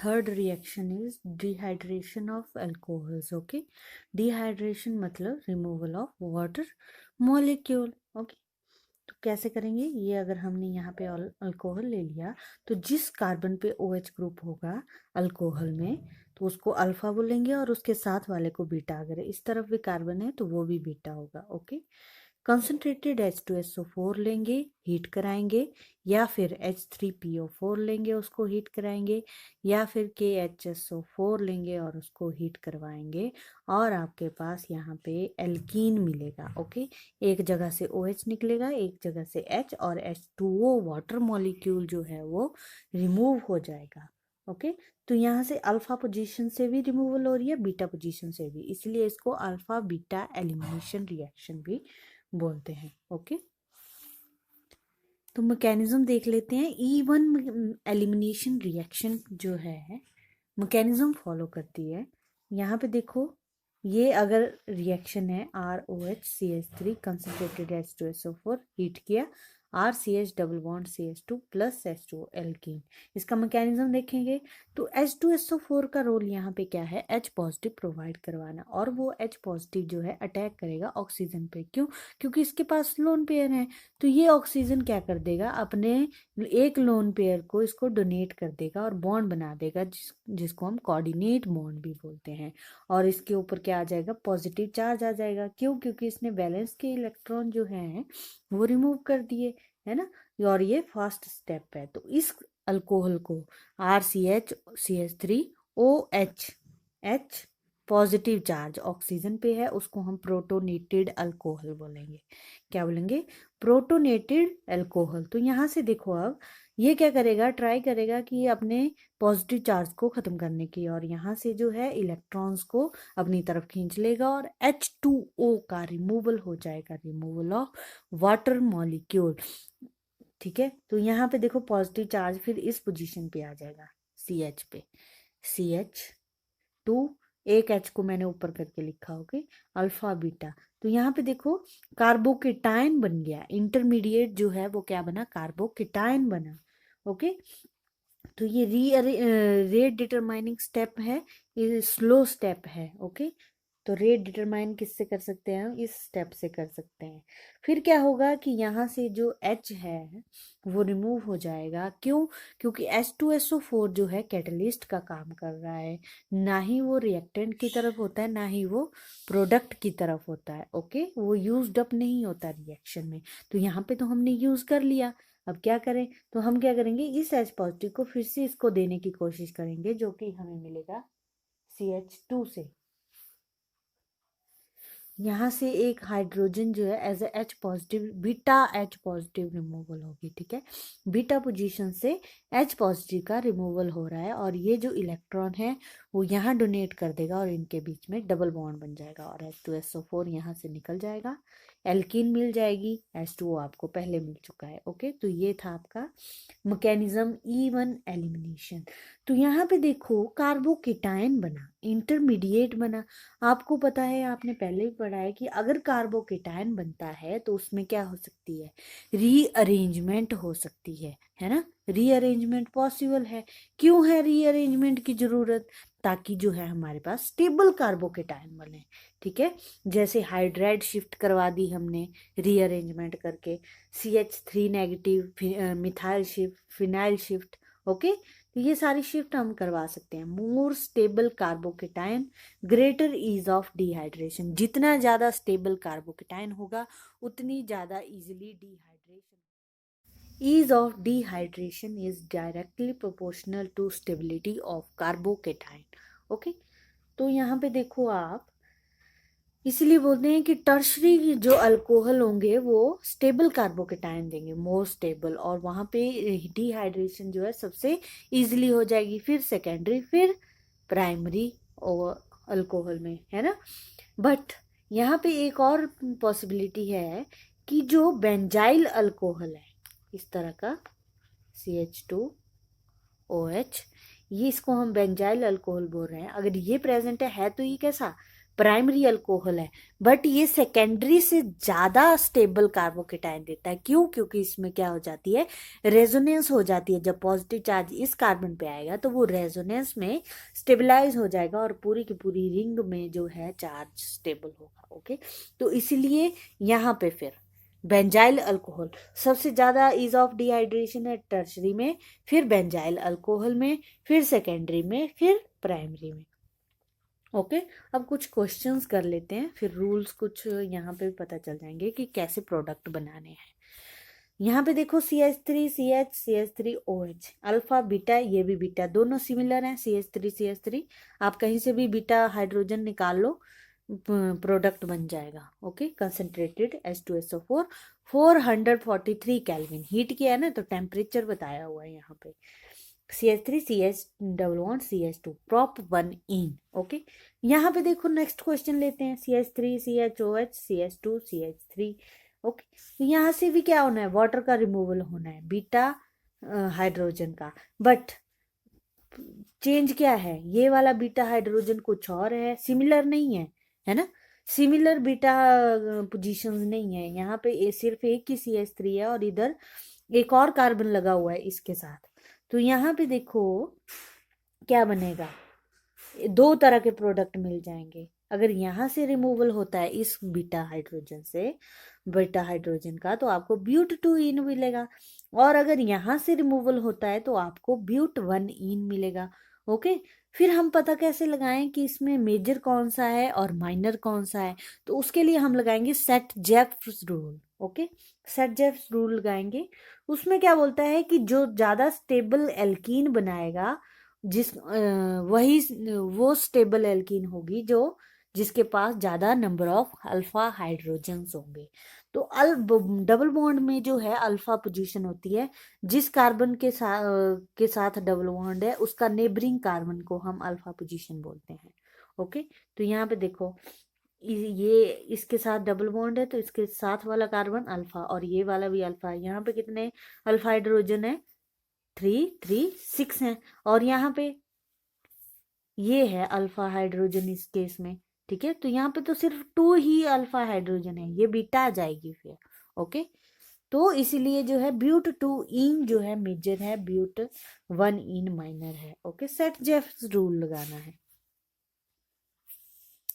Third reaction is dehydration of alcohols. Okay, dehydration मतलब removal of water molecule. Okay, तो कैसे करेंगे ये? अगर हमने यहाँ पे अल्कोहल ले लिया तो जिस कार्बन पे OH ग्रुप होगा अल्कोहल में तो उसको अल्फा बोलेंगे और उसके साथ वाले को बीटा. अगर इस तरफ भी कार्बन है तो वो भी बीटा होगा. ओके, कंसनट्रेटेड H2SO4 लेंगे, हीट कराएंगे, या फिर H3PO4 लेंगे, उसको हीट कराएंगे, या फिर KHSO4 लेंगे और उसको हीट करवाएंगे, और आपके पास यहाँ पे एल्कीन मिलेगा. ओके, एक जगह से OH निकलेगा, एक जगह से H, और H2O वाटर मॉलिक्यूल जो है वो रिमूव हो जाएगा. ओके, तो यहाँ से अल्फा पोजीशन से भी रिमूवल हो रही है, बीटा पोजीशन से भी, इसलिए इसको अल्फा बीटा एलिमिनेशन रिएक्शन भी बोलते हैं. ओके, तो मैकेनिज्म देख लेते हैं. E1 एलिमिनेशन रिएक्शन जो है मैकेनिज्म फॉलो करती है. यहाँ पे देखो, ये अगर रिएक्शन है ROHCH3 कंसनट्रेटेड H2SO4 हीट किया, RCH double bond CH2 plus H2O alkene. इसका मैकेनिज्म देखेंगे तो H2SO4 का रोल यहाँ पे क्या है? H पॉजिटिव प्रोवाइड करवाना, और वो H पॉजिटिव जो है अटैक करेगा ऑक्सीजन पे. क्यों? क्योंकि इसके पास लोन पेयर है, तो ये ऑक्सीजन क्या कर देगा? अपने एक लोन पेयर को इसको डोनेट कर देगा और बॉन्ड बना देगा, जिसको हम कोऑर्डिनेट बॉन्ड भी बोलते हैं. और इसके ऊपर क्या आ जाएगा? पॉजिटिव चार्ज आ जाएगा. क्यों? क्योंकि इसने वैलेंस के इलेक्ट्रॉन जो हैं वो रिमूव कर दिए, है ना. और ये फर्स्ट स्टेप है. तो इस अल्कोहल को RCH CH3OH H positive charge oxygen पे है, उसको हम प्रोटोनेटेड अल्कोहल बोलेंगे. क्या बोलेंगे? Protonated alcohol. तो यहाँ से देखो, अब ये क्या करेगा? ट्राई करेगा कि ये अपने पॉजिटिव चार्ज को खत्म करने की, और यहाँ से जो है इलेक्ट्रॉन्स को अपनी तरफ खींच लेगा और H2O का रिमूवल हो जाएगा, रिमूवल ऑफ वाटर मॉलिक्यूल. ठीक है, तो यहाँ पे देखो पॉजिटिव चार्ज फिर इस पोजीशन पे आ जाएगा, CH पे, CH2, एक H को मैंने ऊपर करके लिखा. Okay, alpha beta. तो यहाँ पे देखो कार्बोकेटाइन बन गया, इंटरमीडिएट जो है वो क्या बना? कार्बोकेटाइन बना. ओके, तो ये रेट डिटरमाइनिंग स्टेप है, ये स्लो स्टेप है. ओके, तो रेट डिटरमाइन किससे कर सकते हैं? हम इस स्टेप से कर सकते हैं. फिर क्या होगा कि यहाँ से जो H है वो रिमूव हो जाएगा. क्यों? क्योंकि H2SO4 जो है कैटलिस्ट का काम कर रहा है, ना ही वो रिएक्टेंट की तरफ होता है, ना ही वो प्रोडक्ट की तरफ होता है. ओके, वो यूज्ड अप नहीं होता रिएक्शन में. तो यहाँ पे तो हमने यूज कर लिया. अब क्या करें? तो हम क्या करेंगे? इस H पॉजिटिव को फिर से इसको देने की कोशिश करेंगे, जो कि हमें मिलेगा CH2 से. यहाँ से एक हाइड्रोजन जो है as H positive, beta H positive removal होगी. ठीक है, बीटा पोजीशन से H पॉजिटिव का रिमूवल हो रहा है, और ये जो इलेक्ट्रॉन है वो यहाँ डोनेट कर देगा और इनके बीच में डबल बॉन्ड बन जाएगा, और H2SO4 यहाँ से निकल जाएगा, एल्कीन मिल जाएगी, H2O आपको पहले मिल चुका है. ओके, तो ये था आपका मैकेनिज्म E1 एलिमिनेशन. तो यहाँ पे देखो कार्बोकेटाइन बना, इंटरमीडिएट बना. आपको पता है, आपने पहले भी पढ़ा है कि अगर कार्बोकेटाइन बनता है तो उसमें क्या हो सकती है? रीअरेंजमेंट हो सकती है ना. रीअरेंजमेंट पॉसिबल है. क्यों है रीअरेंजमेंट की जरूरत? ताकि जो है हमारे पास स्टेबल कार्बोकेटाइन बने. ठीक है, जैसे हाइड्राइड शिफ्ट करवा दी हमने रीअरेंजमेंट करके, CH3 negative methyl shift, phenyl shift. Okay, तो ये सारी शिफ्ट हम करवा सकते हैं. More stable carbocation, greater ease of dehydration. जितना ज़्यादा स्टेबल कार्बोकेटाइन होगा उतनी ज़्यादा easily dehydration. Ease of dehydration is directly proportional to stability of carbocation. Okay, तो यहाँ पे देखो आप, इसलिए बोलते हैं कि टर्शरी जो अल्कोहल होंगे वो स्टेबल कार्बोकेटाइन देंगे, मोर स्टेबल, और वहाँ पे डिहाइड्रेशन जो है सबसे इजीली हो जाएगी, फिर सेकेंडरी, फिर प्राइमरी और अल्कोहल में, है ना. बट यहाँ पे एक और पॉसिबिलिटी है कि जो बेंजाइल अल्कोहल है, इस तरह का CH2OH, ये इसको हम बेंजाइल अल्कोहल बोल रहे हैं. अगर ये प्रेजेंट है तो ये कैसा? प्राइमरी अल्कोहल है, बट ये सेकेंडरी से ज्यादा स्टेबल कार्बोकेटाइन देता है। क्यों? क्योंकि इसमें क्या हो जाती है, रेजोनेंस हो जाती है। जब पॉजिटिव चार्ज इस कार्बन पे आएगा तो वो रेजोनेंस में स्टेबलाइज हो जाएगा और पूरी की पूरी रिंग में जो है चार्ज स्टेबल होगा। ओके, तो इसीलिए यहाँ पे फिर बेंजाइल अल्कोहल सबसे ज्यादा ईज ऑफ डिहाइड्रेशन है टर्शरी में, फिर बेंजाइल अल्कोहल में, फिर सेकेंडरी में, फिर प्राइमरी में। ओके, अब कुछ क्वेश्चंस कर लेते हैं, फिर रूल्स कुछ यहाँ पे पता चल जाएंगे कि कैसे प्रोडक्ट बनाने हैं। यहाँ पे देखो CH3 CH CH3 OH, alpha beta, ये भी बीटा, दोनों सिमिलर हैं CH3 CH3। आप कहीं से भी बीटा हाइड्रोजन निकाल लो, प्रोडक्ट बन जाएगा। Okay, concentrated H2SO4, 443 kelvin heat किया है ना, तो टेम्परेचर बताया हुआ है यहाँ पे। CH3 CH double bond CH2 prop 1 इन। ओके, यहाँ पे देखो नेक्स्ट क्वेश्चन लेते हैं, CH3 CHOH CH2 CH3। Okay, तो यहाँ से भी क्या होना है, वाटर का रिमूवल होना है, बीटा हाइड्रोजन का, बट चेंज क्या है, ये वाला बीटा हाइड्रोजन कुछ और है, सिमिलर नहीं है ना, सिमिलर बीटा पोजीशंस नहीं है यहाँ पे। सिर्फ एक ही CH3 है और इधर एक और कार्बन लगा हुआ है इसके साथ। तो यहाँ पे देखो क्या बनेगा, दो तरह के प्रोडक्ट मिल जाएंगे। अगर यहाँ से रिमूवल होता है इस बीटा हाइड्रोजन से, बीटा हाइड्रोजन का, तो आपको ब्यूट 2 इन मिलेगा, और अगर यहाँ से रिमूवल होता है तो आपको ब्यूट 1 इन मिलेगा। ओके, फिर हम पता कैसे लगाएं कि इसमें मेजर कौन सा है और माइनर कौन सा है, तो उसके लिए हम लगाएंगे Saytzeff's rule. Okay, Saytzeff's rule लगाएंगे। उसमें क्या बोलता है कि जो ज्यादा स्टेबल एल्कीन बनाएगा, वही वो स्टेबल एल्कीन होगी जो जिसके पास ज्यादा नंबर ऑफ अल्फा हाइड्रोजन्स होंगे। तो डबल बॉन्ड में जो है अल्फा पोजीशन होती है, जिस कार्बन के साथ डबल बॉन्ड है उसका नेबरिंग कार्बन को हम अल्फा पोजीशन बोलते हैं। ओके, तो यहाँ पे देखो ये इसके साथ डबल बॉन्ड है तो इसके साथ वाला कार्बन अल्फा, और ये वाला भी अल्फा है। यहाँ पे कितने अल्फा हाइड्रोजन है, 3 3 6 हैं, और यहाँ पे ये है अल्फा हाइड्रोजन इस केस में। ठीक है, तो यहाँ पे तो सिर्फ 2 ही अल्फा हाइड्रोजन है, ये बीटा आ जाएगी फिर। ओके, तो इसीलिए जो है ब्यूट 2 इन जो है मेजर है, ब्यूट 1 इन माइनर है। ओके, सेट जेफ्स रूल लगाना है।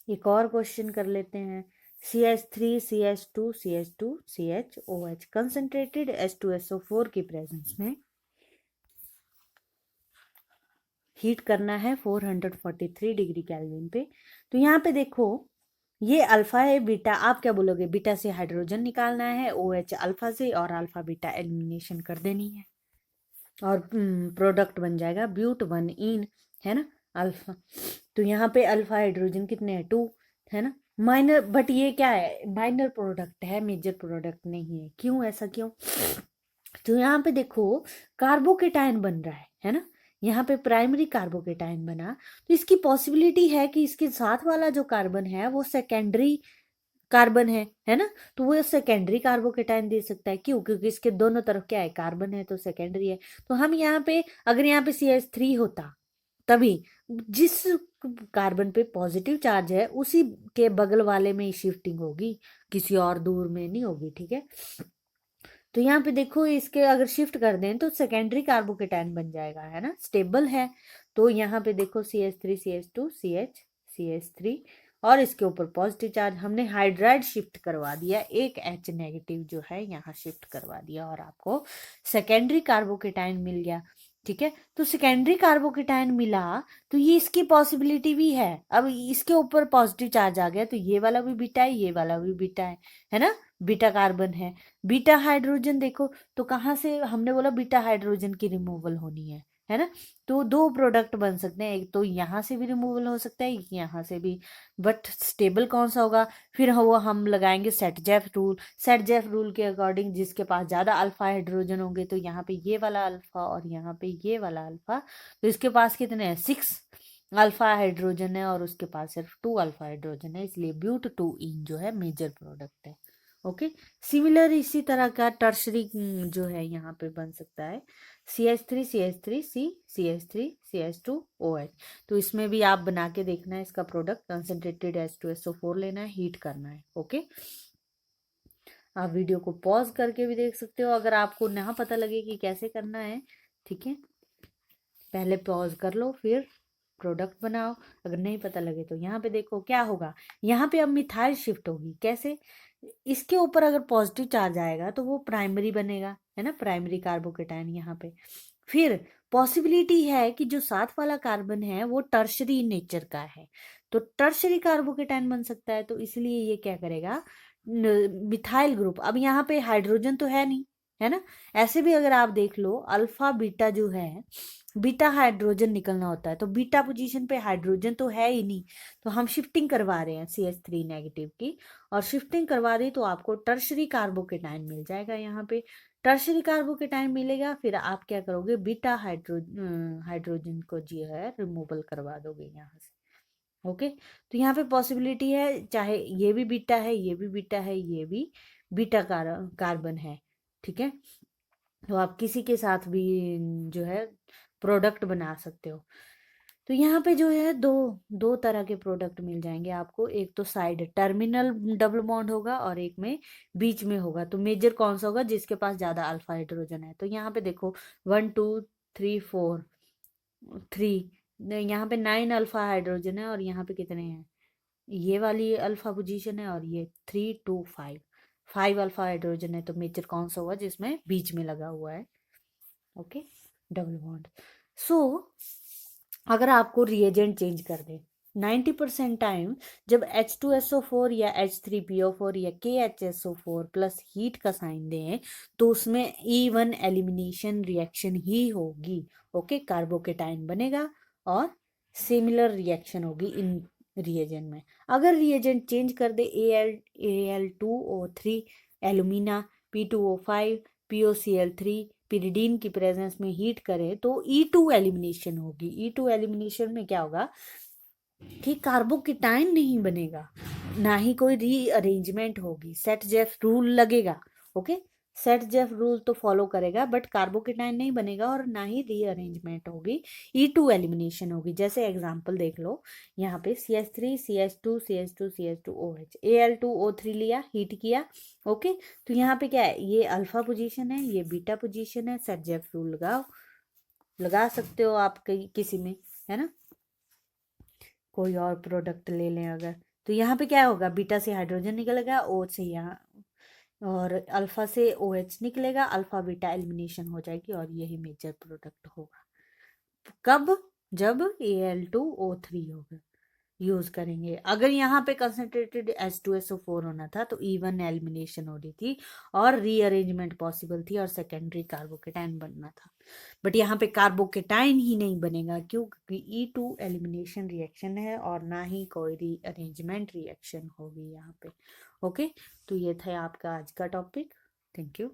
एक और क्वेश्चन कर लेते हैं, CH3 CH2 CH2 CHOH concentrated H2SO4 की प्रेजेंस में हीट करना है 443 डिग्री केल्विन पे। तो यहाँ पे देखो ये अल्फा है, बीटा, आप क्या बोलोगे, बीटा से हाइड्रोजन निकालना है, OH अल्फा से, और अल्फा बीटा एलिमिनेशन कर देनी है, और प्रोडक्ट बन जाएगा ब्यूट 1 इन, है ना, अल्फा। तो यहाँ पे अल्फा हाइड्रोजन कितने हैं, 2, है ना, माइनर, बट ये क्या है, माइनर प्रोडक्ट है, मेजर प्रोडक्ट नहीं है। क्यों, ऐसा क्यों? तो यहाँ पे देखो कार्बोकेटाइन बन रहा है ना, यहाँ पे प्राइमरी कार्बोकेटाइन बना, तो इसकी पॉसिबिलिटी है कि इसके साथ वाला जो कार्बन है वो सेकेंडरी कार्बन है ना, तो वो सेकेंडरी कार्बोकेटाइन दे सकता है। क्यों? क्योंकि इसके दोनों तरफ क्या है, कार्बन है, तो सेकेंडरी है। तो हम यहाँ पे, अगर यहाँ पे CH3 होता तभी जिस कार्बन पे पॉजिटिव चार्ज है उसी के बगल वाले में शिफ्टिंग होगी, किसी और दूर में नहीं होगी। ठीक है, तो यहाँ पे देखो इसके अगर शिफ्ट कर दें तो सेकेंडरी कार्बोकेटाइन बन जाएगा, है ना, स्टेबल है। तो यहाँ पे देखो CH3 CH2 CH CH3, और इसके ऊपर पॉजिटिव चार्ज हमने हाइड्राइड शिफ्ट करवा दिया, एक H नेगेटिव जो है यहाँ शिफ्ट करवा दिया, और आपको सेकेंडरी कार्बोकेटाइन मिल गया। ठीक है, तो सेकेंडरी कार्बोकेटाइन मिला तो ये इसकी पॉसिबिलिटी भी है। अब इसके ऊपर पॉजिटिव चार्ज आ गया तो ये वाला भी बीटा है, ये वाला भी बीटा है ना, बीटा कार्बन है। बीटा हाइड्रोजन देखो, तो कहाँ से हमने बोला बीटा हाइड्रोजन की रिमूवल होनी है ना, तो दो प्रोडक्ट बन सकते हैं, एक तो यहाँ से भी रिमूवल हो सकता है, एक यहाँ से भी, बट स्टेबल कौन सा होगा, फिर वो हम लगाएंगे set Jeff rule. Set Jeff rule के अकॉर्डिंग जिसके पास ज्यादा अल्फा हाइड्रोजन होंगे, तो यहाँ पे ये वाला अल्फा और यहाँ पे ये वाला अल्फा, तो इसके पास कितने हैं, 6 अल्फा हाइड्रोजन है, और उसके पास सिर्फ 2 अल्फा हाइड्रोजन है, इसलिए ब्यूट 2 इन जो है मेजर प्रोडक्ट है। ओके, सिमिलर इसी तरह का टर्शरी जो है यहाँ पे बन सकता है, CH3 CH3 C CH3 CH2OH। तो इसमें भी आप बना के देखना है इसका प्रोडक्ट, कंसंट्रेटेड H2SO4 लेना है, हीट करना है। ओके, आप वीडियो को पॉज करके भी देख सकते हो अगर आपको ना पता लगे कि कैसे करना है। ठीक है, पहले पॉज कर लो फिर प्रोडक्ट बनाओ। अगर नहीं पता लगे तो यहाँ पे देखो क्या होगा, यहाँ पे अब मिथाइल शिफ्ट होगी। कैसे? इसके ऊपर अगर पॉजिटिव चार्ज आएगा तो वो प्राइमरी बनेगा, है ना, प्राइमरी कार्बोकेटाइन यहाँ पे। फिर पॉसिबिलिटी है कि जो साथ वाला कार्बन है वो टर्शरी नेचर का है, तो टर्शरी कार्बोकेटाइन बन सकता है। तो इसलिए ये क्या करेगा, मिथाइल ग्रुप। अब यहाँ पे हाइड्रोजन तो है नहीं, है ना। ऐसे भी अगर आप देख लो अल्फा बीटा जो है, बीटा हाइड्रोजन निकलना होता है, तो बीटा पोजीशन पे हाइड्रोजन तो है ही नहीं, तो हम शिफ्टिंग करवा रहे हैं CH3 नेगेटिव की, और शिफ्टिंग करवा दी तो आपको टर्शरी कार्बोकेटाइन मिल जाएगा। यहाँ पे टर्शरी कार्बोकेटाइन मिलेगा, फिर आप क्या करोगे, बीटा हाइड्रोजन को जो है रिमूवल करवा दोगे यहाँ से। ओके, तो यहाँ पे पॉसिबिलिटी है, चाहे ये भी बीटा है, ये भी बीटा है, ये भी बीटा कार्बन है। ठीक है, तो आप किसी के साथ भी जो है प्रोडक्ट बना सकते हो। तो यहाँ पे जो है दो दो तरह के प्रोडक्ट मिल जाएंगे आपको, एक तो साइड टर्मिनल डबल बॉन्ड होगा और एक में बीच में होगा। तो मेजर कौन सा होगा, जिसके पास ज्यादा अल्फा हाइड्रोजन है। तो यहाँ पे देखो 1 2 3 4 3, यहाँ पे 9 अल्फा हाइड्रोजन है और यहाँ पे कितने हैं, ये वाली अल्फा पोजीशन है और ये 3 2 5, 5 अल्फा हाइड्रोजन है। तो मेजर कौन सा होगा, जिसमें बीच में लगा हुआ है। Okay, double bond. सो अगर आपको रिएजेंट चेंज कर दे 90% टाइम, जब H2SO4 या H3PO4 या KHSO4 प्लस हीट का साइन दें, तो उसमें E1 एलिमिनेशन रिएक्शन ही होगी। ओके, कार्बोकेटाइन बनेगा और सिमिलर रिएक्शन होगी इन रिएजेंट में। अगर रिएजेंट चेंज कर दे Al2O3 alumina, P2O5 POCl3 pyridine की प्रेजेंस में हीट करें तो E2 एलिमिनेशन होगी। E2 एलिमिनेशन में क्या होगा कि कार्बोकेटाइन नहीं बनेगा, ना ही कोई रीअरेंजमेंट होगी, सेट जेफ रूल लगेगा। ओके, सेट जेफ रूल तो फॉलो करेगा बट कार्बोकेटाइन नहीं बनेगा और ना ही रीअरेंजमेंट होगी, E2 एलिमिनेशन होगी। जैसे एग्जांपल देख लो, यहाँ पे CH3 CH2 CH2 CH2OH Al2O3 लिया, हीट किया। ओके, तो यहाँ पे क्या है, ये अल्फा पोजीशन है, ये बीटा पोजीशन है, सेट जेफ रूल लगाओ, लगा सकते हो आप किसी में, है ना। कोई और प्रोडक्ट ले लें अगर, तो यहाँ पे क्या होगा, बीटा से हाइड्रोजन निकलेगा, O से यहाँ, और अल्फा से OH निकलेगा, अल्फा बीटा एलिमिनेशन हो जाएगी और यही मेजर प्रोडक्ट होगा। कब? जब Al2O3 होगा, यूज करेंगे। अगर यहाँ पे कंसंट्रेटेड H2SO4 होना था तो E1 एलिमिनेशन हो रही थी और रीअरेंजमेंट पॉसिबल थी और सेकेंडरी कार्बोकेटाइन बनना था, बट यहाँ पे कार्बोकेटाइन ही नहीं बनेगा। क्यों? क्योंकि E2 एलिमिनेशन रिएक्शन है और ना ही कोई रीअरेंजमेंट रिएक्शन होगी यहाँ पे। ओके, तो ये था आपका आज का टॉपिक। Thank you.